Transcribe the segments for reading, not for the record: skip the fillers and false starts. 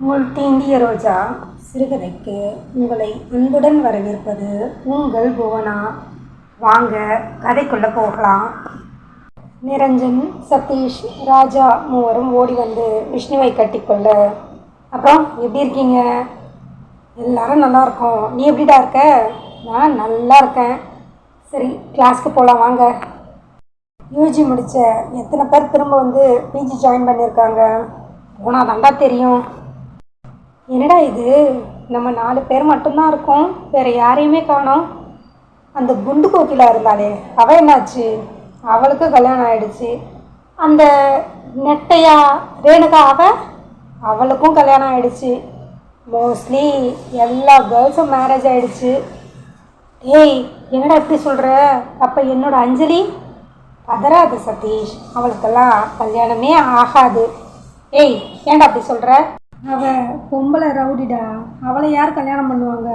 உங்கள் தீண்டிய ரோஜா சிறுகதைக்கு உங்களை அன்புடன் வரவேற்பது உங்கள் புவனா. வாங்க கதைக்குள்ளே போகலாம். நிரஞ்சன், சதீஷ், ராஜா மூவரும் ஓடி வந்து விஷ்ணுவை கட்டிக்கொள்ள, அப்புறம் எப்படி இருக்கீங்க? எல்லாரும் நல்லா இருக்கோம். நீ எப்படிடா இருக்க? நான் நல்லா இருக்கேன். சரி, கிளாஸ்க்கு போகலாம் வாங்க. யூஜி முடித்த எத்தனை பேர் திரும்ப வந்து பிஜி ஜாயின் பண்ணியிருக்காங்க? போனால் தாண்டா தெரியும். என்னடா இது, நம்ம 4 பேர் மட்டும்தான் இருக்கோம், வேறு யாரையுமே காணோம். அந்த குண்டு கோக்கிலா இருந்தாலே அவள் என்னாச்சு? அவளுக்கு கல்யாணம் ஆகிடுச்சு. அந்த நெட்டையா ரேணுகா அவளுக்கும் கல்யாணம் ஆகிடுச்சு. மோஸ்ட்லி எல்லா கேர்ள்ஸும் மேரேஜ் ஆகிடுச்சு. ஏய், என்னடா இப்படி சொல்கிற? அப்போ என்னோட அஞ்சலி? பதறாது சதீஷ், அவளுக்கெல்லாம் கல்யாணமே ஆகாது. ஏய், ஏன்டா அப்படி சொல்கிற? அவள் பொம்பளை ரவுடிடா, அவளை யார் கல்யாணம் பண்ணுவாங்க?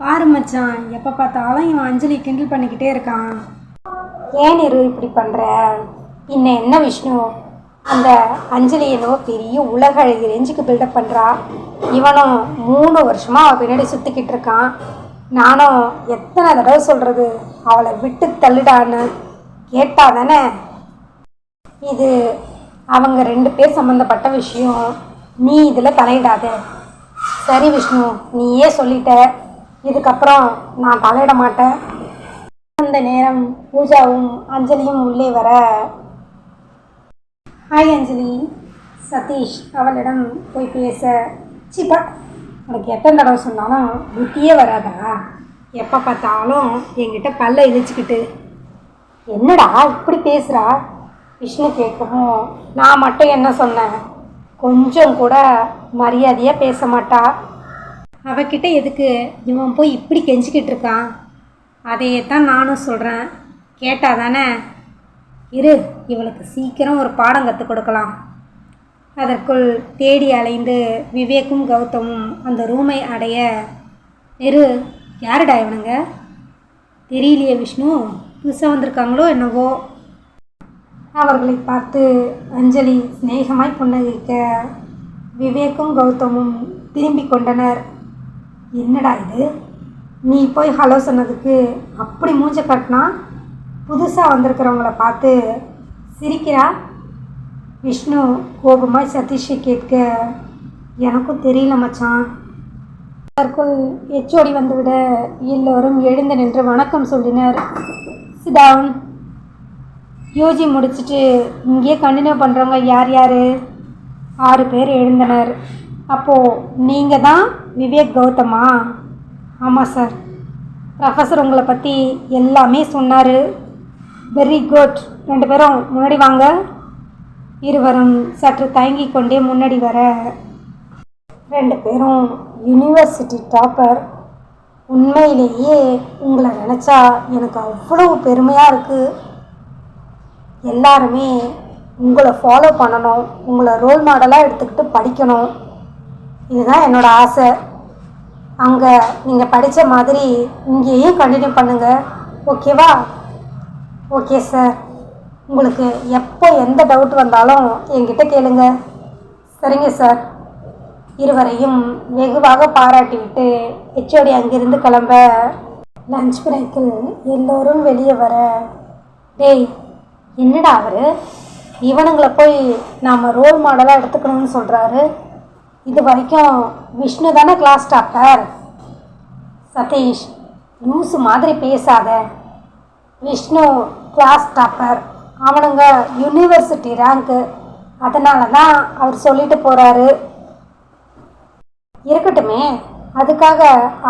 பாரு மச்சான், எப்போ பார்த்தாலும் இவன் அஞ்சலி கிண்டல் பண்ணிக்கிட்டே இருக்கான். ஏன் இரு இப்படி பண்ணுற? இன்னும் என்ன விஷ்ணு, அந்த அஞ்சலி என்னவோ பெரிய உலக அழகி ரேஞ்சுக்கு பில்டப் பண்ணுறா. இவனும் 3 வருஷமாக அவள் பின்னாடி சுற்றிக்கிட்டு இருக்கான். நானும் எத்தனை தடவை சொல்கிறது அவளை விட்டு தள்ளிடான்னு? கேட்டா தானே? இது அவங்க 2 பேர் சம்மந்தப்பட்ட விஷயம், நீ இதில் தலையிடாத. சரி விஷ்ணு, நீயே சொல்லிட்ட, இதுக்கப்புறம் நான் தலையிட மாட்டேன். அந்த நேரம் பூஜாவும் அஞ்சலியும் உள்ளே வர, ஹாய் அஞ்சலி. சதீஷ் அவளிடம் போய் பேச, சிப்பா, உனக்கு எத்தனை தடவை சொன்னாலும் புத்தியே வராதா? எப்போ பார்த்தாலும் என்கிட்ட பல்ல இழிச்சிக்கிட்டு. என்னடா இப்படி பேசுகிறா? விஷ்ணு கேட்கவும், நான் மட்டும் என்ன சொன்னேன்? கொஞ்சம் கூட மரியாதையாக பேச மாட்டா. அவகிட்ட எதுக்கு இவன் போய் இப்படி கெஞ்சிக்கிட்டு இருக்கான்? அதையே தான் நானும் சொல்கிறேன், கேட்டா தானே? இரு, இவளுக்கு சீக்கிரம் ஒரு பாடம் கற்றுக் கொடுக்கலாம். அதற்குள் தேடி அலைந்து விவேக்கும் கௌதமும் அந்த ரூமை அடைய, இரு, யாருடா இவனுங்க? தெரியலையே விஷ்ணு, புதுசாக வந்திருக்காங்களோ என்னவோ. அவர்களை பார்த்து அஞ்சலி சிநேகமாய் புன்னகைக்க விவேக்கும் கௌதமும் திரும்பி கொண்டனர். என்னடா இது, நீ போய் ஹலோ சொன்னதுக்கு அப்படி மூஞ்ச காட்டினா? புதுசாக வந்திருக்கிறவங்கள பார்த்து சிரிக்கிறா. விஷ்ணு கோபமாய் சதீஷை கேட்க, எனக்கும் தெரியல மச்சான். அதற்குள் எச்சோடி வந்துவிட எல்லோரும் எழுந்து நின்று வணக்கம் சொல்லினர். சிடவுன். யூஜி முடிச்சுட்டு இங்கேயே கண்டினியூ பண்ணுறவங்க யார் யார்? 6 பேர் எழுந்தனர். அப்போது நீங்கள் தான் விவேக் கௌதமா? ஆமாம் சார். ப்ரொஃபஸர் உங்களை பற்றி எல்லாமே சொன்னார். Very good. 2 பேரும் முன்னாடி வாங்க. இருவரும் சற்று தயங்கி கொண்டே முன்னாடி வர, 2 பேரும் யூனிவர்சிட்டி டாப்பர். உண்மையிலேயே உங்களை நினச்சா எனக்கு அவ்வளவு பெருமையாக இருக்குது. எல்லாருமே உங்களை ஃபாலோ பண்ணணும், உங்களை ரோல் மாடலாக எடுத்துக்கிட்டு படிக்கணும். இதுதான் என்னோடய ஆசை. அங்கே நீங்கள் படித்த மாதிரி இங்கேயும் கண்டினியூ பண்ணுங்கள், ஓகேவா? Okay sir. உங்களுக்கு எப்போ எந்த டவுட் வந்தாலும் என்கிட்ட கேளுங்க. சரிங்க சார். இருவரையும் வெகுவாக பாராட்டிவிட்டு ஹெச்ஓடி அங்கிருந்து கிளம்ப, லஞ்ச் பிரேக்கில் எல்லோரும் வெளியே வர, டேய், என்னடா அவர் இவனுங்களை போய் நாம் ரோல் மாடலாக எடுத்துக்கணும்னு சொல்கிறாரு? இது வரைக்கும் விஷ்ணு தானே கிளாஸ் டாப்பர். சதீஷ், லூசு மாதிரி பேசாத. விஷ்ணு கிளாஸ் டாப்பர், அவனுங்க யூனிவர்சிட்டி ரேங்க்கு, அதனால தான் அவர் சொல்லிட்டு போகிறாரு. இருக்கட்டுமே, அதுக்காக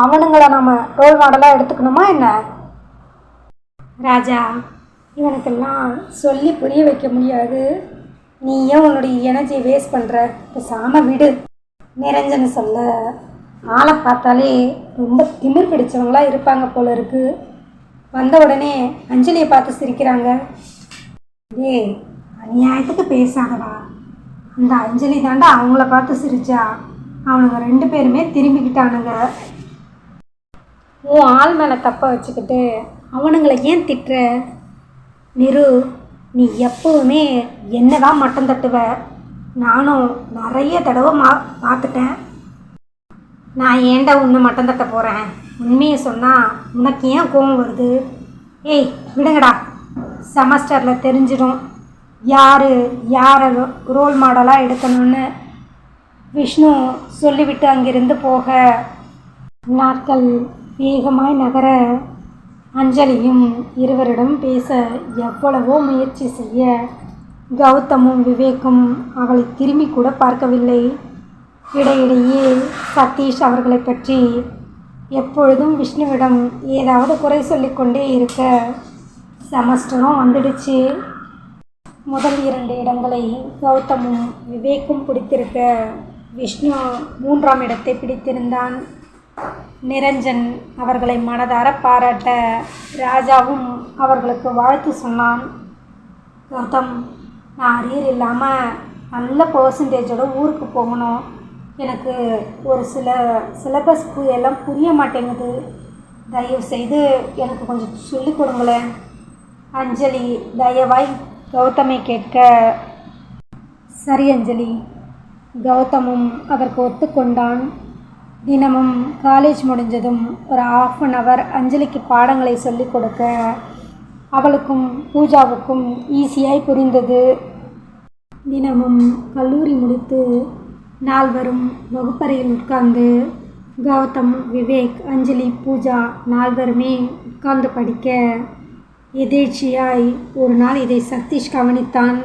அவனுங்களை நம்ம ரோல் மாடலாக எடுத்துக்கணுமா என்ன? ராஜா, இவனுக்கெல்லாம் சொல்லி புரிய வைக்க முடியாது. நீ ஏன் உன்னுடைய எனர்ஜியை வேஸ்ட் பண்ணுற? பேசாமல் விடு. நிரஞ்சன் சொல்ல, ஆளை பார்த்தாலே ரொம்ப திமிர் பிடிச்சவங்களாக இருப்பாங்க போல இருக்கு. வந்த உடனே அஞ்சலியை பார்த்து சிரிக்கிறாங்க. டேய், அநியாயத்துக்கு பேசாதடா. அந்த அஞ்சலி தாண்டா அவங்கள பார்த்து சிரிச்சா. அவனுங்க 2 பேருமே திரும்பிக்கிட்டானுங்க. உன் ஆள் மேலே தப்ப வச்சுக்கிட்டு அவனுங்களை ஏன் திட்டுற? நிரு, நீ எப்போவுமே என்ன தான் மட்டம் தட்டுவ. நானும் நிறைய தடவை பார்த்துட்டேன். நான் ஏன்டா உன்னை மட்டம் தட்ட போகிறேன்? உண்மையை சொன்னால் உனக்கு ஏன் கோவம் வருது? ஏய் விடுங்கடா, செமஸ்டரில் தெரிஞ்சிடும் யாரை ரோல் மாடலாக எடுக்கணும்னு. விஷ்ணு சொல்லிவிட்டு அங்கிருந்து போக நாட்கள் வேகமாய் நகர அஞ்சலியும் இருவரிடம் பேச எவ்வளவோ முயற்சி செய்ய கௌதமும் விவேக்கும் அவளை திரும்பி கூட பார்க்கவில்லை. இடையிடையே சதீஷ் அவர்களை பற்றி எப்பொழுதும் விஷ்ணுவிடம் ஏதாவது குறை சொல்லிக்கொண்டே இருக்க செமஸ்டரும் வந்துடுச்சு. முதல் 2 இடங்களை கௌதமும் விவேக்கும் பிடித்திருக்க விஷ்ணு 3ஆம் இடத்தை பிடித்திருந்தான். நிரஞ்சன் அவர்களை மனதார பாராட்ட ராஜாவும் அவர்களுக்கு வாழ்த்து சொன்னான். கௌதம், நான் அரியர் இல்லாமல் நல்ல பர்சன்டேஜோட ஊருக்கு போகணும். எனக்கு ஒரு சிலபஸ் எல்லாம் புரிய மாட்டேங்குது. தயவு செய்து எனக்கு கொஞ்சம் சொல்லிக் கொடுங்களேன். அஞ்சலி தயவாய் கௌதமை கேட்க, சரி அஞ்சலி. கௌதமும் அதற்கு ஒத்துக்கொண்டான். தினமும் காலேஜ் முடிஞ்சதும் ஒரு 1/2 hour அஞ்சலிக்கு பாடங்களை சொல்லிக் கொடுக்க அவளுக்கும் பூஜாவுக்கும் ஈஸியாய் புரிந்தது. தினமும் கல்லூரி முடித்து நால்வரும் வகுப்பறையில் உட்கார்ந்து கௌதம், விவேக், அஞ்சலி, பூஜா 4பேருமே உட்கார்ந்து படிக்க எதேச்சியாய் ஒரு நாள் இதை சதீஷ் கவனித்தான்.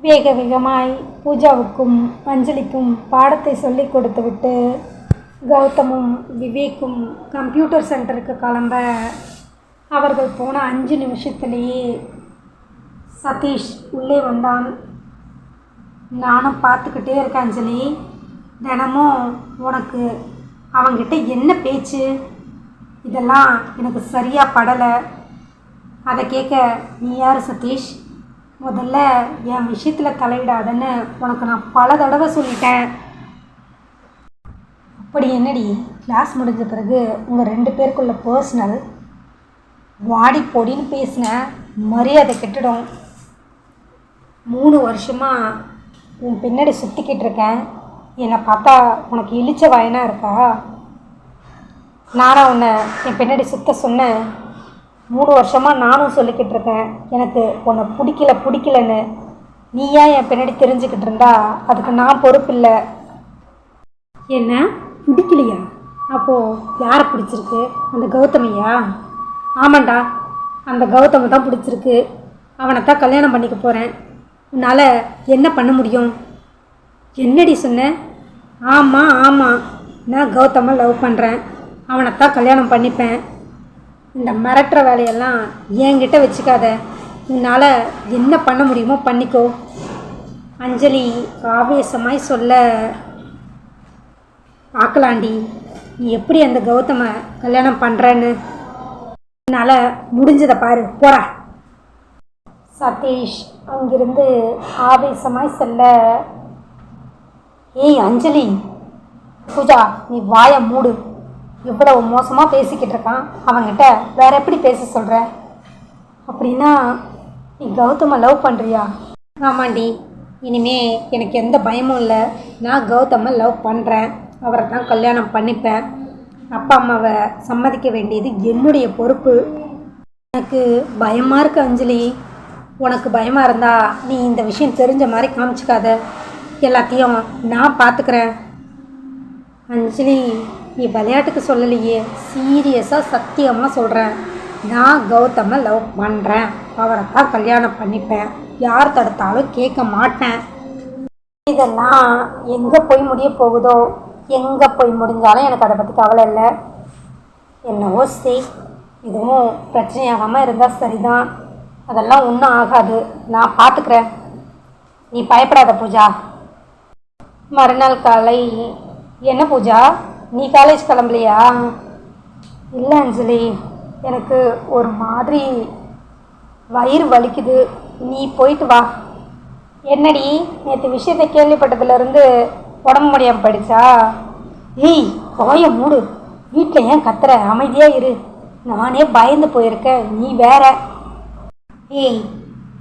வேக வேகமாய் பூஜாவுக்கும் அஞ்சலிக்கும் பாடத்தை சொல்லிக் கொடுத்துவிட்டு கௌதமும் விவேக்கும் கம்ப்யூட்டர் சென்டருக்கு கிளம்ப அவர்கள் போன 5 நிமிஷத்திலேயே சதீஷ் உள்ளே வந்தான். நானும் பார்த்துக்கிட்டே இருக்கேன் அஞ்சலி. தினமும் உனக்கு அவங்கிட்ட என்ன பேச்சு? இதெல்லாம் எனக்கு சரியாக படலை. அதை கேட்க நீ யார் சதீஷ்? முதல்ல என் விஷயத்தில் தலையிடாதன்னு உனக்கு நான் பல தடவை சொல்லிட்டேன். அப்படி என்னடி, கிளாஸ் முடிஞ்ச பிறகு உங்கள் 2 பேருக்குள்ள பர்சனல் வாடி பொடின்னு பேசின மரியாதை கெட்டுடும். 3 வருஷமாக உன் பின்னாடி சுற்றிக்கிட்டு இருக்கேன். என்னை பார்த்தா உனக்கு இழிச்ச வாயனாக இருக்கா? நானும் உன்னை என் பின்னாடி சுற்ற சொன்னேன். 3 வருஷமாக நானும் சொல்லிக்கிட்டு இருக்கேன் எனக்கு உன்னை பிடிக்கலன்னு. நீ ஏன் என் பின்னாடி தெரிஞ்சுக்கிட்டு இருந்தா அதுக்கு நான் பொறுப்பில்லை. என்ன பிடிக்கலையா? அப்போது யாரை பிடிச்சிருக்கு? அந்த கௌதமையா? ஆமாண்டா, அந்த கௌதமை தான் பிடிச்சிருக்கு. அவனை தான் கல்யாணம் பண்ணிக்க போகிறேன். உன்னால் என்ன பண்ண முடியும்? என்னடி சொன்ன? ஆமாம், நான் கௌதமை லவ் பண்ணுறேன். அவனைத்தான் கல்யாணம் பண்ணிப்பேன். இந்த மிரட்டுற வேலையெல்லாம் என்கிட்ட வச்சுக்காத. உன்னால் என்ன பண்ண முடியுமோ பண்ணிக்கோ. அஞ்சலி ஆவேசமாய் சொல்ல, பார்க்கலாண்டி நீ எப்படி அந்த கௌதமை கல்யாணம் பண்ணுறேன்னு. என்னால் முடிஞ்சதை பாரு, போடா. சதீஷ் அங்கிருந்து ஆவேசமாய் செல்ல, ஏய் அஞ்சலி, பூஜா நீ வாயை மூடு. இவ்வளவு மோசமாக பேசிக்கிட்டு இருக்கான், அவங்கிட்ட வேற எப்படி பேச சொல்கிற? அப்படின்னா நீ கௌதமை லவ் பண்ணுறியா? ஆமாண்டி, இனிமே எனக்கு எந்த பயமும் இல்லை. நான் கௌதமை லவ் பண்ணுறேன். அவரை தான் கல்யாணம் பண்ணிப்பேன். அப்பா அம்மாவை சம்மதிக்க வேண்டியது என்னுடைய பொறுப்பு. எனக்கு பயமாக இருக்கு அஞ்சலி. உனக்கு பயமாக இருந்தா நீ இந்த விஷயம் தெரிஞ்ச மாதிரி காமிச்சிக்காத. எல்லாத்தையும் நான் பார்த்துக்கிறேன். அஞ்சலி, நீ விளையாட்டுக்கு சொல்லலையே, சீரியஸாக சத்தியமாக சொல்கிறேன். நான் கௌதமை லவ் பண்ணுறேன். அவரை தான் கல்யாணம் பண்ணிப்பேன். யார் தடுத்தாலும் கேட்க மாட்டேன். இதெல்லாம் எங்கே போய் முடிய போகுதோ, எங்கே போய் முடிஞ்சாலும் எனக்கு அதை பற்றி கவலை இல்லை. என்னவோ செய், இதுவும் பிரச்சனையாகாமல் இருந்தால் சரிதான். அதெல்லாம் ஒன்றும் ஆகாது, நான் பார்த்துக்கிறேன். நீ பயப்படாத பூஜா. மறுநாள் காலை, என்ன பூஜா நீ காலேஜ் கிளம்பலையா? இல்லை அஞ்சலி, எனக்கு ஒரு மாதிரி வயிறு வலிக்குது. நீ போயிட்டு வா. என்னடி, நேற்று விஷயத்தை கேள்விப்பட்டதுலேருந்து உடம்பு முடியாமல் போயிடுச்சா? ஏய் கோய மூடு. வீட்டில் ஏன் கத்துற? அமைதியாக இரு. நானே பயந்து போயிருக்கேன், நீ வேற. ஏய்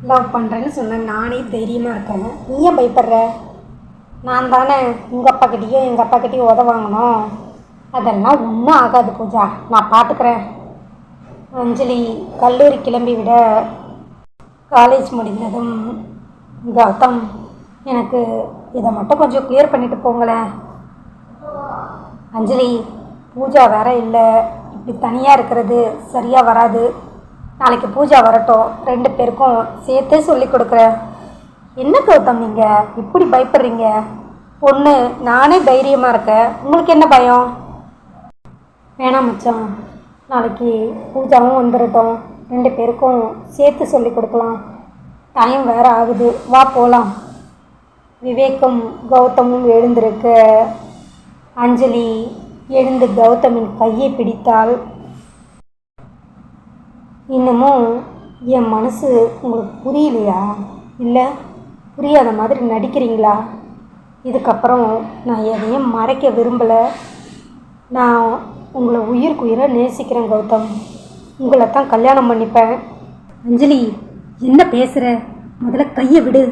லவ் பண்ணுறேன்னு சொன்னேன், நானே தைரியமாக இருக்கேன். நீ ஏன் பயப்படுற? நான் தானே உங்கள் அப்பாக்கிட்டேயும் எங்கள் அப்பாக்கிட்டேயும் உதவாங்கணும். அதெல்லாம் ஒன்றும் ஆகாது பூஜா, நான் பார்த்துக்கிறேன். அஞ்சலி கல்லூரி கிளம்பி விட காலேஜ் முடிந்ததும் கௌதம், எனக்கு இதை மட்டும் கொஞ்சம் கிளியர் பண்ணிவிட்டு போங்களேன். அஞ்சலி, பூஜா வேற இல்லை, இப்படி தனியாக இருக்கிறது சரியாக வராது. நாளைக்கு பூஜா வரட்டும், 2 பேருக்கும் சேர்த்தே சொல்லி கொடுக்குறேன். என்ன கௌதம் நீங்கள் இப்படி பயப்படுறீங்க? பொண்ணு நானே தைரியமாக இருக்கேன், உங்களுக்கு என்ன பயம்? வேணாம் மச்சான், நாளைக்கு பூஜாவும் வந்துடட்டும், 2 பேருக்கும் சேர்த்து சொல்லி கொடுக்கலாம். டைம் வேறு ஆகுது, வா போகலாம். விவேக்கும் கௌதமும் எழுந்திருக்க அஞ்சலி எழுந்து கௌதமின் கையை பிடித்தாள். இன்னமும் என் மனசு உங்களுக்கு புரியலையா? இல்லை புரியாத மாதிரி நடிக்கிறீங்களா? இதுக்கப்புறம் நான் எதையும் மறைக்க விரும்பலை. நான் உங்களை உயிருக்கு உயிராக நேசிக்கிறேன் கௌதம். உங்களை தான் கல்யாணம் பண்ணிப்பேன். அஞ்சலி, என்ன பேசுகிற? முதல்ல கையை விடு.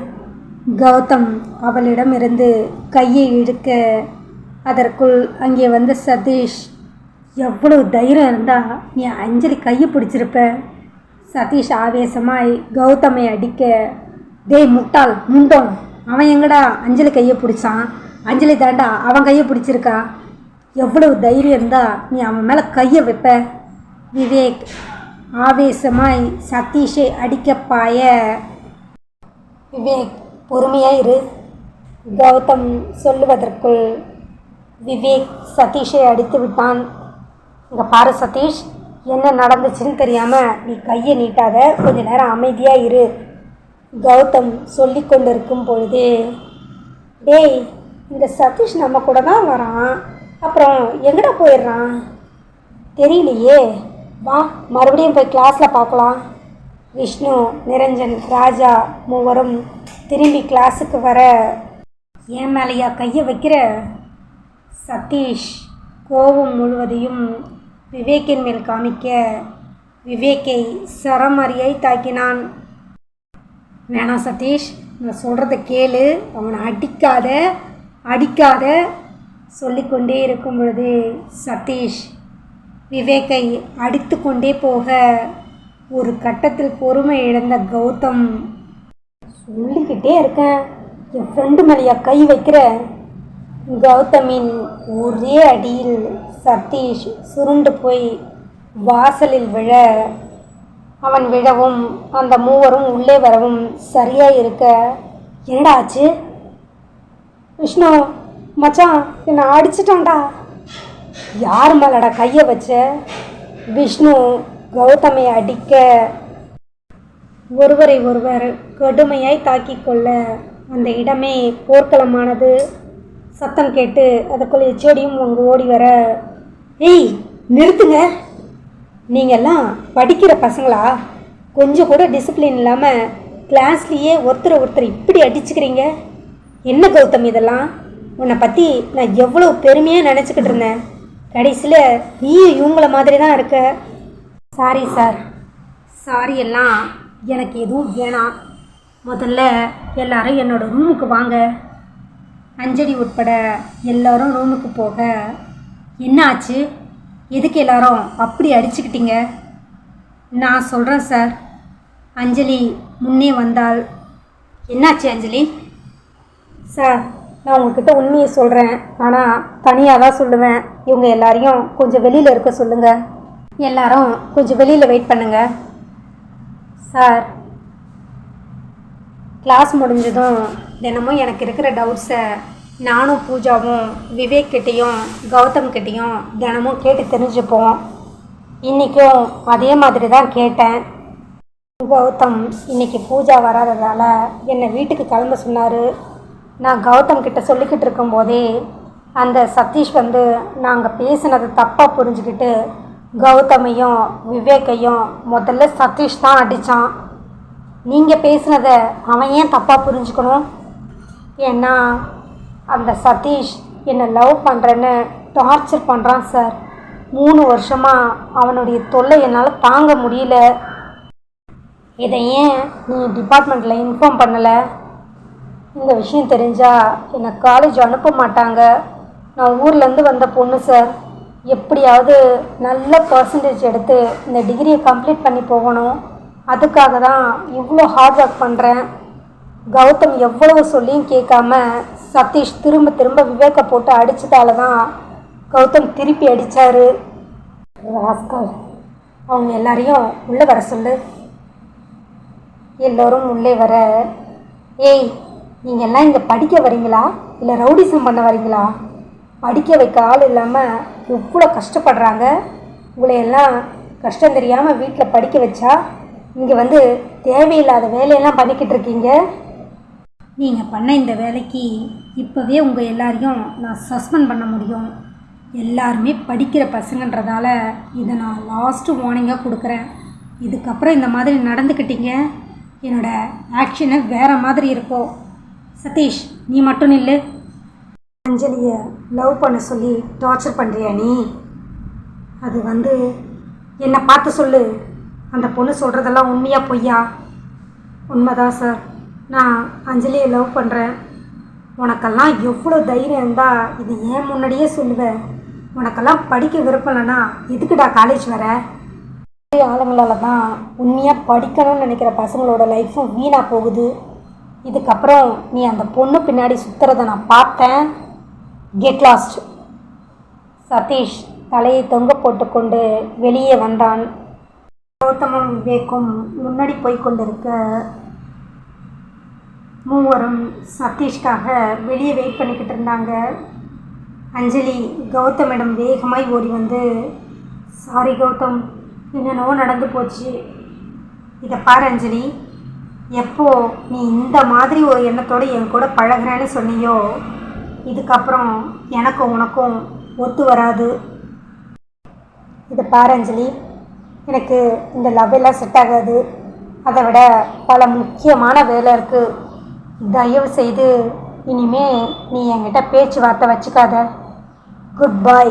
கௌதம் அவளிடமிருந்து கையை இழுக்க அதற்குள் அங்கே வந்த சதீஷ். எவ்வளவு தைரியம் இருந்தால் நீ அஞ்சலி கையை பிடிச்சிருப்ப. சதீஷ் ஆவேசமாய் கௌதமை அடிக்க, டேய் முட்டாள் முண்டோம், அவன் எங்கடா அஞ்சலி கையை பிடிச்சான்? அஞ்சலி தாண்டா அவன் கையை பிடிச்சிருக்கா. எவ்வளவு தைரியம் இருந்தால் நீ அவன் மேலே கையை வைப்ப? விவேக் ஆவேசமாய் சதீஷை அடிக்க பாய, விவேக் பொறுமையாக இரு. கௌதம் சொல்லுவதற்குள் விவேக் சதீஷை அடித்து விட்டான். இங்கே பாரு சதீஷ், என்ன நடந்துச்சுன்னு தெரியாமல் நீ கையை நீட்டாத, கொஞ்ச நேரம் அமைதியாக இரு. கௌதம் சொல்லி கொண்டிருக்கும் பொழுதே, டேய் இந்த சதீஷ் நம்ம கூட தான் வரான், அப்புறம் எங்கடா போயிடுறான் தெரியலையே, வா மறுபடியும் போய் கிளாஸில் பார்க்கலாம். விஷ்ணு, நிரஞ்சன், ராஜா மூவரும் திரும்பி கிளாஸுக்கு வர, ஏன் மேலையா கையை வைக்கிற? சதீஷ் கோபம் முழுவதையும் விவேக்கின் மேல் காமிக்க விவேக்கை சரமாரியாய் தாக்கினான். வேணாம் சதீஷ், நான் சொல்கிறத கேளு, அவனை அடிக்காத சொல்லிக்கொண்டே இருக்கும் பொழுது சதீஷ் விவேக்கை அடித்து கொண்டே போக ஒரு கட்டத்தில் பொறுமை இழந்த கௌதம், சொல்லிக்கிட்டே இருக்கேன், என் ஃப்ரெண்டு மேலையா கை வைக்கிற? கௌதமின் ஒரே அடியில் சதீஷ் சுருண்டு போய் வாசலில் விழ, அவன் விழவும் அந்த மூவரும் உள்ளே வரவும் சரியாக இருக்க, என்னடா ஆச்சு? விஷ்ணு மச்சான் என்னை அடிச்சிட்டான்டா. யார் மேலடா கையை வச்ச? விஷ்ணு கௌதமை அடிக்க ஒருவரை ஒருவர் கடுமையாய் தாக்கிக் கொள்ள அந்த இடமே போர்க்களமானது. சத்தம் கேட்டு அதுக்குள்ளே எச்சோடியும் அங்கே ஓடி வர, ஏய் நிறுத்துங்க, நீங்கள்லாம் படிக்கிற பசங்களா? கொஞ்சம் கூட டிசிப்ளின் இல்லாமல் கிளாஸ்லேயே ஒருத்தர் இப்படி அடிச்சுக்கிறீங்க. என்ன கௌதம் இதெல்லாம்? உன்னை பற்றி நான் எவ்வளோ பெருமையாக நினச்சிக்கிட்டு இருந்தேன், கடைசியில் நீ இவங்கள மாதிரி தான் இருக்க. சாரி சார், சாரி எல்லாம் எனக்கு எதுவும் வேணாம். முதல்ல எல்லாரும் என்னோடய ரூமுக்கு வாங்க. அஞ்சலி உட்பட எல்லாரும் ரூமுக்கு போக, என்ன ஆச்சு? எதுக்கு எல்லாரும் அப்படி அடிச்சுக்கிட்டீங்க? நான் சொல்கிறேன் சார். அஞ்சலி முன்னே வந்தாள். என்னாச்சு அஞ்சலி? சார், நான் உங்ககிட்ட உண்மையை சொல்கிறேன், ஆனால் தனியாக தான் சொல்லுவேன். இவங்க எல்லாரையும் கொஞ்சம் வெளியில் இருக்க சொல்லுங்கள். எல்லாரும் கொஞ்சம் வெளியில் வெயிட் பண்ணுங்கள். சார், கிளாஸ் முடிஞ்சதும் தினமும் எனக்கு இருக்கிற டவுட்ஸை நானும் பூஜாவும் விவேக் கிட்டேயும் கௌதம் கிட்டேயும் தினமும் கேட்டு தெரிஞ்சுப்போம். இன்றைக்கும் அதே மாதிரி தான் கேட்டேன். கௌதம் இன்னைக்கு பூஜா வராததால் என்னை வீட்டுக்கு கிளம்ப சொன்னார். நான் கௌதம் கிட்ட சொல்லிக்கிட்டு இருக்கும்போதே அந்த சதீஷ் வந்து நாங்கள் பேசினது தப்பாக புரிஞ்சுக்கிட்டு கௌதமையும் விவேக்கையும் முதல்ல சதீஷ் தான் அடித்தான். நீங்கள் பேசினதை அவன் ஏன் தப்பாக புரிஞ்சுக்கணும்? ஏன்னா அந்த சதீஷ் என்னை லவ் பண்ணுறேன்னு டார்ச்சர் பண்ணுறான் சார். 3 வருஷமாக அவனுடைய தொல்லை என்னால் தாங்க முடியல. இதை ஏன் நீ டிபார்ட்மெண்ட்டில் இன்ஃபார்ம் பண்ணலை? இந்த விஷயம் தெரிஞ்சால் என்னை காலேஜ் அனுப்ப மாட்டாங்க. நான் ஊர்லேருந்து வந்த பொண்ணு சார். எப்படியாவது நல்ல பர்சன்டேஜ் எடுத்து இந்த டிகிரியை கம்ப்ளீட் பண்ணி போகணும். அதுக்காக தான் இவ்வளோ ஹார்ட் ஒர்க் பண்ணுறேன். கௌதம் எவ்வளவு சொல்லியும் கேட்காம சதீஷ் திரும்ப திரும்ப விவேக்கை போட்டு அடித்ததால தான் கௌதம் திருப்பி அடித்தார். ராஸ்கல், அவங்க எல்லாரையும் உள்ளே வர சொல்லு. எல்லோரும் உள்ளே வர, ஏய் நீங்கள் எல்லாம் இங்கே படிக்க வரீங்களா இல்லை ரவுடிசம் பண்ண வரீங்களா? படிக்க வைக்க ஆள் இல்லாமல் எவ்வளோ கஷ்டப்படுறாங்க. உங்களையெல்லாம் கஷ்டம் தெரியாமல் வீட்டில் படிக்க வச்சா இங்கே வந்து தேவையில்லாத வேலையெல்லாம் பண்ணிக்கிட்டு இருக்கீங்க. நீங்கள் பண்ண இந்த வேலைக்கு இப்போவே உங்கள் எல்லாரையும் நான் சஸ்பெண்ட் பண்ண முடியும். எல்லாருமே படிக்கிற பசங்கன்றதால இதை நான் லாஸ்ட்டு வார்னிங்காக கொடுக்குறேன். இதுக்கப்புறம் இந்த மாதிரி நடந்துக்கிட்டீங்க, என்னோடய ஆக்ஷனை வேறு மாதிரி இருக்கும். சதீஷ், நீ மட்டும் இல்லை. அஞ்சலியை லவ் பண்ண சொல்லி டார்ச்சர் பண்ணுறியா நீ? அது வந்து என்னை பார்த்து சொல்லு. அந்த பொண்ணு சொல்கிறதெல்லாம் உண்மையா பொய்யா? உண்மைதான் சார். நான் அஞ்சலியை லவ் பண்ணுறேன். உனக்கெல்லாம் எவ்வளோ தைரியம் இருந்தால் இது ஏன் முன்னாடியே சொல்லுவேன். உனக்கெல்லாம் படிக்க விருப்பம் இல்லைன்னா எதுக்குடா காலேஜ் வர? ஆளுங்களால் தான் உண்மையாக படிக்கணும்னு நினைக்கிற பசங்களோட லைஃப்பும் வீணாக போகுது. இதுக்கப்புறம் நீ அந்த பொண்ணு பின்னாடி சுற்றுறதை நான் பார்த்தேன். Get lost. சதீஷ் தலையை தொங்க போட்டுக்கொண்டு வெளியே வந்தான். கௌதமும் விவேக்கும் முன்னாடி போய் கொண்டிருக்க மூவரும் சதீஷ்காக வெளியே வெயிட் பண்ணிக்கிட்டு இருந்தாங்க. அஞ்சலி கௌதமிடம் வேகமாய் ஓடி வந்து, சாரி கௌதம், என்னென்னோ நடந்து போச்சு. இதை பாரு அஞ்சலி, எப்போ நீ இந்த மாதிரி ஒரு எண்ணத்தோடு என் கூட பழகிறேன்னு சொன்னியோ, இதுக்கப்புறம் எனக்கும் உனக்கும் ஒத்து வராது. இதை பாரு அஞ்சலி, எனக்கு இந்த லவ் எல்லாம் செட் ஆகாது. அதை விட பல முக்கியமான வேலை இருக்குது. தயவு செய்து இனிமே நீ என்கிட்ட பேச்சுவார்த்தை வச்சுக்காத. Good bye.